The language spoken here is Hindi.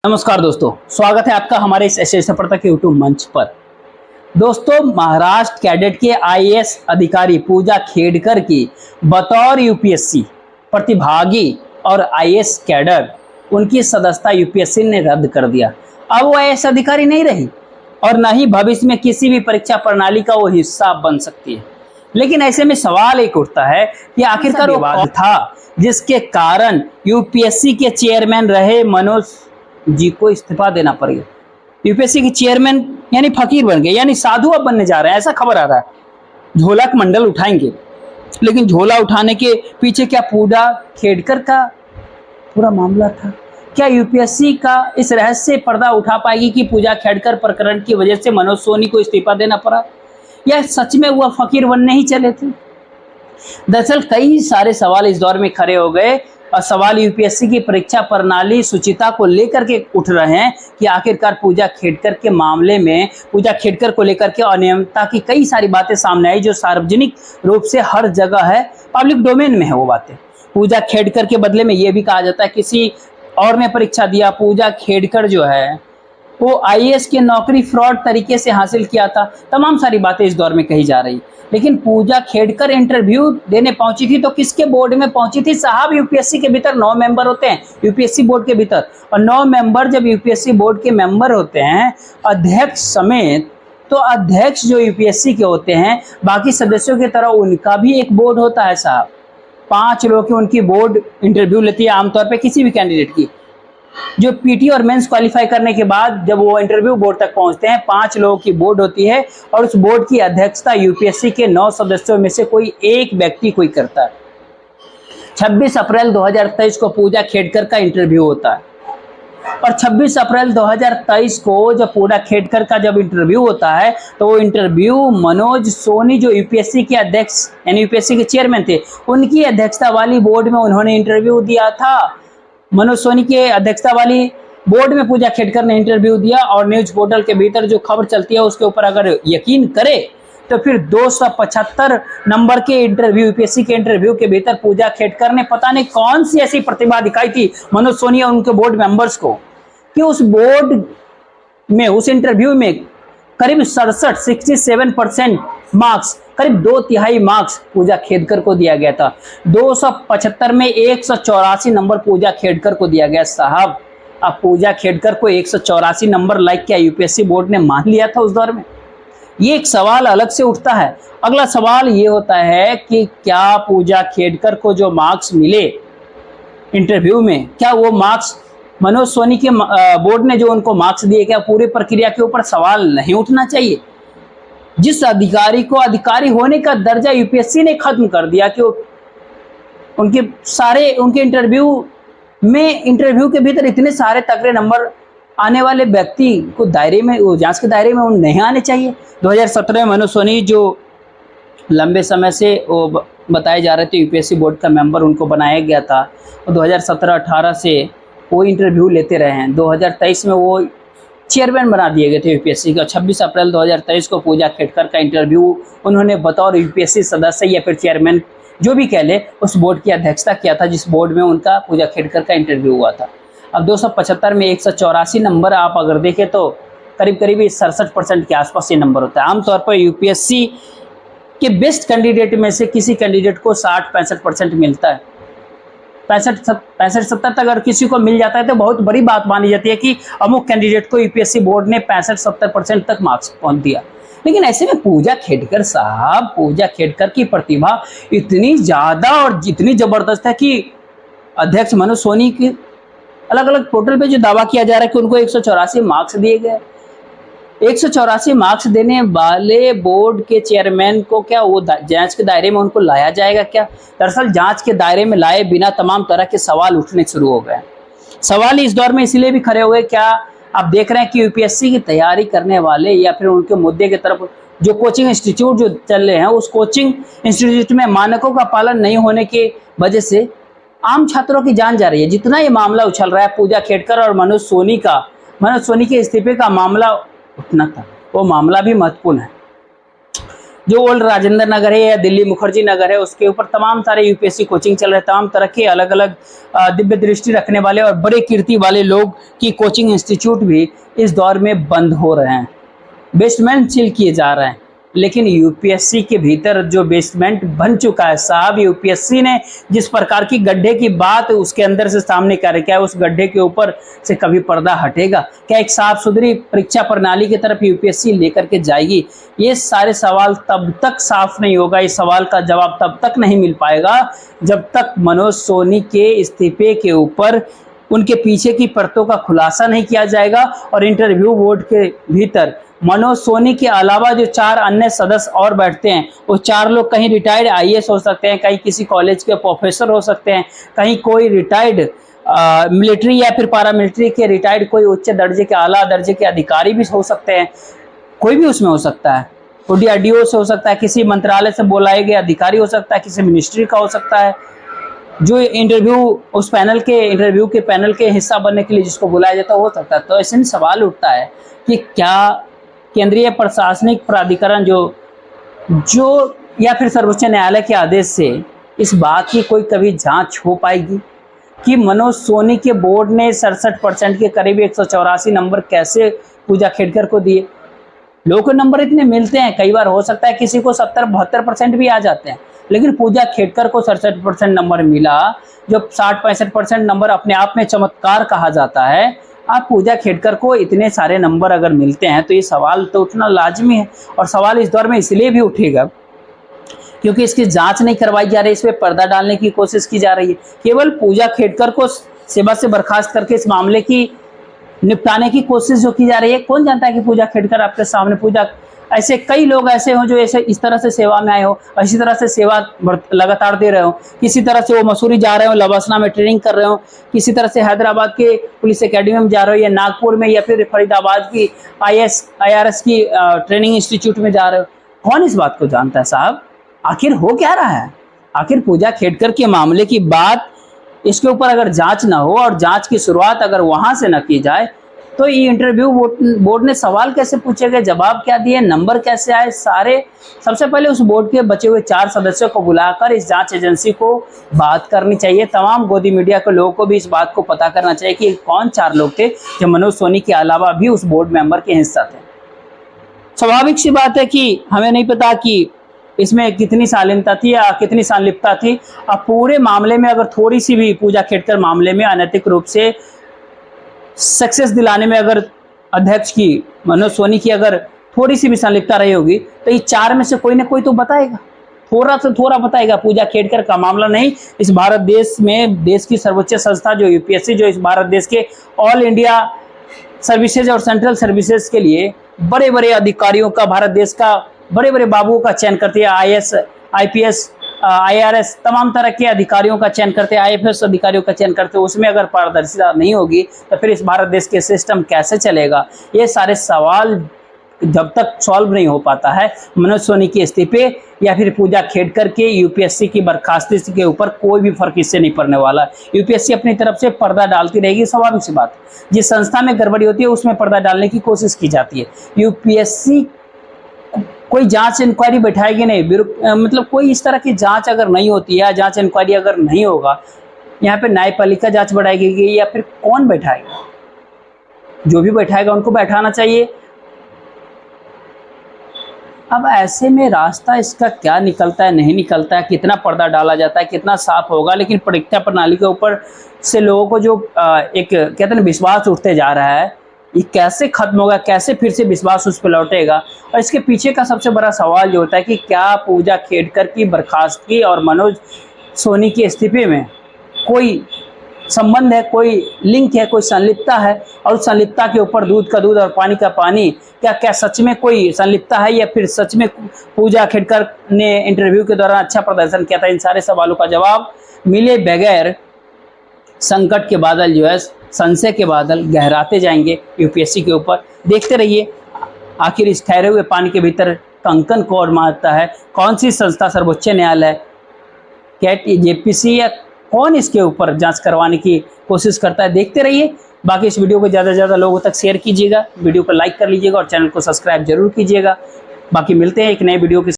नमस्कार दोस्तों, स्वागत है आपका हमारे इस एसएस सफलता के यूट्यूब मंच पर। दोस्तों, महाराष्ट्र कैडेट के आईएएस अधिकारी पूजा खेड़कर की बतौर यूपीएससी प्रतिभागी और आईएएस कैडर उनकी सदस्यता यूपीएससी ने रद्द कर दिया। अब वो आईएएस अधिकारी नहीं रही और न ही भविष्य में किसी भी परीक्षा प्रणाली का वो हिस्सा बन सकती है। लेकिन ऐसे में सवाल एक उठता है कि आखिरकार वो कौन था जिसके कारण यूपीएससी के चेयरमैन रहे मनोज जी को इस्तीफा देना पड़ गया। यूपीएससी के चेयरमैन यानी फकीर बन गए, यानी साधु अब बनने जा रहे हैं, ऐसा खबर आ रहा है। झोला मंडल उठाएंगे, लेकिन झोला उठाने के पीछे क्या पूजा खेड़कर का पूरा मामला था? क्या यूपीएससी का इस रहस्य पर्दा उठा पाएगी कि पूजा खेड़कर प्रकरण की वजह से मनोज सोनी को इस्तीफा देना पड़ा, या सच में वह फकीर बनने ही चले थे? दरअसल कई सारे सवाल इस दौर में खड़े हो गए और सवाल यूपीएससी की परीक्षा प्रणाली शुचिता को लेकर के उठ रहे हैं कि आखिरकार पूजा खेड़कर के मामले में पूजा खेड़कर को लेकर के अनियमितता की कई सारी बातें सामने आई, जो सार्वजनिक रूप से हर जगह है, पब्लिक डोमेन में है वो बातें। पूजा खेड़कर के बदले में ये भी कहा जाता है किसी और ने परीक्षा दिया, पूजा खेड़कर जो है वो आईएएस की नौकरी फ्रॉड तरीके से हासिल किया था। तमाम सारी बातें इस दौर में कही जा रही। लेकिन पूजा खेड़कर इंटरव्यू देने पहुंची थी तो किसके बोर्ड में पहुंची थी? साहब, यूपीएससी के भीतर 9 मेंबर होते हैं यूपीएससी बोर्ड के भीतर, और 9 मेंबर जब यूपीएससी बोर्ड के मेंबर होते हैं अध्यक्ष समेत, तो अध्यक्ष जो यूपीएससी के होते हैं बाकी सदस्यों की तरह उनका भी एक बोर्ड होता है साहब। 5 लोगों की उनकी बोर्ड इंटरव्यू लेती है आमतौर पर किसी भी कैंडिडेट की। जो पीटी और मेंस क्वालिफाई करने के बाद जब वो इंटरव्यू बोर्ड तक पहुंचते हैं, 5 लोगों की बोर्ड होती है और उस बोर्ड की अध्यक्षता यूपीएससी के 9 सदस्यों में से कोई एक व्यक्ति कोई करता है। 26 अप्रैल 2023 को पूजा खेड़कर का इंटरव्यू होता है और 26 अप्रैल 2023 को जब पूजा खेड़कर का जब इंटरव्यू होता है तो वो इंटरव्यू मनोज सोनी जो यूपीएससी के अध्यक्ष यानी यूपीएससी के चेयरमैन थे, उनकी अध्यक्षता वाली बोर्ड में उन्होंने इंटरव्यू दिया था। मनोज सोनी के अध्यक्षता वाली बोर्ड में पूजा खेड़कर ने इंटरव्यू दिया और न्यूज पोर्टल के भीतर जो खबर चलती है उसके ऊपर अगर यकीन करे तो फिर 275 नंबर के इंटरव्यू यूपीएससी के इंटरव्यू के भीतर पूजा खेड़कर ने पता नहीं कौन सी ऐसी प्रतिभा दिखाई थी मनोज सोनी और उनके बोर्ड मेंबर्स को कि उस बोर्ड में उस इंटरव्यू में करीब 67% मार्क्स, करीब 2/3 मार्क्स पूजा खेड़कर को दिया गया था। 275 में 184 नंबर पूजा खेड़कर को दिया गया साहब। अब पूजा खेड़कर को 184 नंबर लाइक क्या यूपीएससी बोर्ड ने मान लिया था उस दौर में? ये एक सवाल अलग से उठता है। अगला सवाल ये होता है कि क्या पूजा खेड़कर को जो मार्क्स मिले इंटरव्यू में, क्या वो मार्क्स मनोज सोनी के बोर्ड ने जो उनको मार्क्स दिए, क्या पूरी प्रक्रिया के ऊपर सवाल नहीं उठना चाहिए? जिस अधिकारी को अधिकारी होने का दर्जा यूपीएससी ने खत्म कर दिया कि उनके इंटरव्यू के भीतर इतने सारे तगड़े नंबर आने वाले व्यक्ति को दायरे में, वो जांच के दायरे में उन नहीं आने चाहिए। 2017 में मनोज सोनी जो लंबे समय से वो बताए जा रहे थे यूपीएससी बोर्ड का मेंबर उनको बनाया गया था, और 2017-18 से वो इंटरव्यू लेते रहे हैं। 2023 में वो चेयरमैन बना दिए गए थे यूपीएससी का। 26 अप्रैल 2023 को पूजा खेड़कर का इंटरव्यू उन्होंने बतौर यूपीएससी सदस्य या फिर चेयरमैन जो भी कह ले उस बोर्ड की अध्यक्षता किया था जिस बोर्ड में उनका पूजा खेड़कर का इंटरव्यू हुआ था। अब 275 में 184 नंबर आप अगर देखें तो करीब 67% के आसपास ये नंबर होता है। आमतौर पर यूपीएससी के बेस्ट कैंडिडेट में से किसी कैंडिडेट को 60-65% मिलता है। 65-70 तक अगर किसी को मिल जाता है तो बहुत बड़ी बात मानी जाती है कि अमुक कैंडिडेट को यूपीएससी बोर्ड ने 65-70% तक मार्क्स पहुंच दिया। लेकिन ऐसे में पूजा खेड़कर साहब, पूजा खेड़कर की प्रतिभा इतनी ज्यादा और इतनी जबरदस्त है कि अध्यक्ष मनोज सोनी की अलग अलग पोर्टल पे जो दावा किया जा रहा है कि उनको 184 मार्क्स दिए गए। 184 मार्क्स देने वाले बोर्ड के चेयरमैन को क्या वो जांच के दायरे में उनको लाया जाएगा क्या? दरअसल जांच के दायरे में लाए बिना तमाम तरह के सवाल उठने शुरू हो गए। सवाल इस दौर में इसलिए भी खड़े हो गए, क्या आप देख रहे हैं कि यूपीएससी की तैयारी करने वाले या फिर उनके मुद्दे की तरफ जो कोचिंग इंस्टीट्यूट जो चल रहे हैं, उस कोचिंग इंस्टीट्यूट में मानकों का पालन नहीं होने की वजह से आम छात्रों की जान जा रही है। जितना ये मामला उछल रहा है पूजा खेड़कर और मनोज सोनी के इस्तीफे का मामला उठना था, वो मामला भी महत्वपूर्ण है। जो ओल्ड राजेंद्र नगर है या दिल्ली मुखर्जी नगर है, उसके ऊपर तमाम सारे यूपीएससी कोचिंग चल रहे हैं। तमाम तरह के अलग अलग दिव्य दृष्टि रखने वाले और बड़े कीर्ति वाले लोग की कोचिंग इंस्टीट्यूट भी इस दौर में बंद हो रहे हैं, बेसमेंट सील किए जा रहे हैं। लेकिन यूपीएससी के भीतर जो बेसमेंट बन चुका है साहब, यूपीएससी ने जिस प्रकार की गड्ढे की बात उसके अंदर से सामने कर, क्या उस गड्ढे के ऊपर से कभी पर्दा हटेगा? क्या एक साफ सुथरी परीक्षा प्रणाली की तरफ यूपीएससी लेकर के जाएगी? ये सारे सवाल तब तक साफ नहीं होगा, इस सवाल का जवाब तब तक नहीं मिल पाएगा जब तक मनोज सोनी के इस्तीफे के ऊपर उनके पीछे की परतों का खुलासा नहीं किया जाएगा। और इंटरव्यू बोर्ड के भीतर मनोज सोनी के अलावा जो 4 अन्य सदस्य और बैठते हैं, वो 4 लोग कहीं रिटायर्ड आईएएस हो सकते हैं, कहीं किसी कॉलेज के प्रोफेसर हो सकते हैं, कहीं कोई रिटायर्ड मिलिट्री या फिर पैरामिलिट्री के रिटायर्ड कोई उच्च दर्जे के आला दर्जे के अधिकारी भी हो सकते हैं, कोई भी उसमें हो सकता है। वो डीआरडीओ से हो सकता है, किसी मंत्रालय से बुलाए गए अधिकारी हो सकता है, किसी मिनिस्ट्री का हो सकता है। जो इंटरव्यू उस पैनल के इंटरव्यू के पैनल के हिस्सा बनने के लिए जिसको बुलाया जाता हो सकता है। तो ऐसे में सवाल उठता है कि क्या केंद्रीय प्रशासनिक प्राधिकरण जो या फिर सर्वोच्च न्यायालय के आदेश से इस बात की कोई कभी जांच हो पाएगी कि मनोज सोनी के बोर्ड ने 67% के करीब 184 नंबर कैसे पूजा खेड़कर को दिए? लोगों को नंबर इतने मिलते हैं, कई बार हो सकता है किसी को 70-72% भी आ जाते हैं, लेकिन पूजा खेड़कर को 67% नंबर मिला, जो 60-65% नंबर अपने आप में चमत्कार कहा जाता है। आप पूजा खेड़कर को इतने सारे नंबर अगर मिलते हैं तो ये सवाल तो उठना लाजमी है। और सवाल इस दौर में इसलिए भी उठेगा क्योंकि इसकी जांच नहीं करवाई जा रही, इस पे पर्दा डालने की कोशिश की जा रही है। केवल पूजा खेड़कर को सेवा से बर्खास्त करके इस मामले की निपटाने की कोशिश जो की जा रही है, कौन जानता है कि पूजा खेड़कर आपके सामने पूजा, ऐसे कई लोग ऐसे हो जो ऐसे इस तरह से सेवा में आए हो, इसी तरह से सेवा लगातार दे रहे हो, किसी तरह से वो मसूरी जा रहे हो, लवासना में ट्रेनिंग कर रहे हो, किसी तरह से हैदराबाद के पुलिस एकेडमी में जा रहे हो, या नागपुर में या फिर फरीदाबाद की IRS की ट्रेनिंग इंस्टीट्यूट में जा रहे हो। कौन इस बात को जानता है साहब? आखिर हो क्या रहा है? आखिर पूजा खेड़कर के मामले की बात, इसके ऊपर अगर जांच ना हो और जांच की शुरुआत अगर वहां से न की जाए तो ये इंटरव्यू बोर्ड ने सवाल कैसे पूछे गए, जवाब क्या दिए, नंबर कैसे आए सारे? सबसे पहले उस बोर्ड के बचे हुए 4 सदस्यों को बुलाकर इस जांच एजेंसी को बात करनी चाहिए। तमाम गोदी मीडिया के लोगों को भी इस बात को पता करना चाहिए कि कौन 4 लोग थे जो मनोज सोनी के अलावा भी उस बोर्ड मेंबर के हिस्सा थे। स्वाभाविक सी बात है कि हमें नहीं पता कि इसमें कितनी शालीनता थी या कितनी संलिप्तता थी। अब पूरे मामले में अगर थोड़ी सी भी पूजा खेड़कर मामले में अनैतिक रूप से सक्सेस दिलाने में अगर अध्यक्ष की मनोज सोनी की अगर थोड़ी सी भी संलिप्तता रही होगी तो ये 4 में से कोई ना कोई तो बताएगा, थोड़ा से थोड़ा बताएगा। पूजा खेड़कर का मामला नहीं, इस भारत देश में देश की सर्वोच्च संस्था जो यूपीएससी, जो इस भारत देश के ऑल इंडिया सर्विसेज और सेंट्रल सर्विसेज के लिए बड़े बड़े अधिकारियों का, भारत देश का बड़े बड़े बाबुओं का चयन करती है, IAS, IPS, IRS तमाम तरह के अधिकारियों का चयन करते हैं, IFS अधिकारियों का चयन करते हैं, उसमें अगर पारदर्शिता नहीं होगी तो फिर इस भारत देश के सिस्टम कैसे चलेगा? ये सारे सवाल जब तक सॉल्व नहीं हो पाता है, मनोज सोनी के इस्तीफे या फिर पूजा खेड़कर के यूपीएससी की बर्खास्ती के ऊपर कोई भी फर्क इससे नहीं पड़ने वाला। यूपीएससी अपनी तरफ से पर्दा डालती रहेगी, स्वाभाविक सी बात। जिस संस्था में गड़बड़ी होती है उसमें पर्दा डालने की कोशिश की जाती है। यूपीएससी कोई जांच इंक्वायरी बैठाएगी नहीं, मतलब कोई इस तरह की जांच अगर नहीं होती है, जांच इंक्वायरी अगर नहीं होगा, यहाँ पे न्यायपालिका जांच बढ़ाएगी या फिर कौन बैठाएगा? जो भी बैठाएगा उनको बैठाना चाहिए। अब ऐसे में रास्ता इसका क्या निकलता है, नहीं निकलता है, कितना पर्दा डाला जाता है, कितना साफ होगा, लेकिन परीक्षा प्रणाली के ऊपर से लोगों को जो एक कहते हैं विश्वास उठते जा रहा है, ये कैसे खत्म होगा, कैसे फिर से विश्वास उस पर लौटेगा? और इसके पीछे का सबसे बड़ा सवाल जो होता है कि क्या पूजा खेड़कर की बर्खास्तगी और मनोज सोनी के इस्तीफे में कोई संबंध है, कोई लिंक है, कोई संलिप्तता है? और उस संलिप्तता के ऊपर दूध का दूध और पानी का पानी, क्या सच में कोई संलिप्तता है या फिर सच में पूजा खेड़कर ने इंटरव्यू के दौरान अच्छा प्रदर्शन किया था? इन सारे सवालों का जवाब मिले बगैर संकट के बादल जो है, संशय के बादल गहराते जाएंगे यूपीएससी के ऊपर। देखते रहिए आखिर इस ठहरे हुए पानी के भीतर कंकन कौन मारता है, कौन सी संस्था, सर्वोच्च न्यायालय, कैट, जेपीसी या कौन इसके ऊपर जांच करवाने की कोशिश करता है? देखते रहिए। बाकी इस वीडियो को ज़्यादा से ज़्यादा लोगों तक शेयर कीजिएगा, वीडियो को लाइक कर लीजिएगा और चैनल को सब्सक्राइब जरूर कीजिएगा। बाकी मिलते हैं एक नए वीडियो के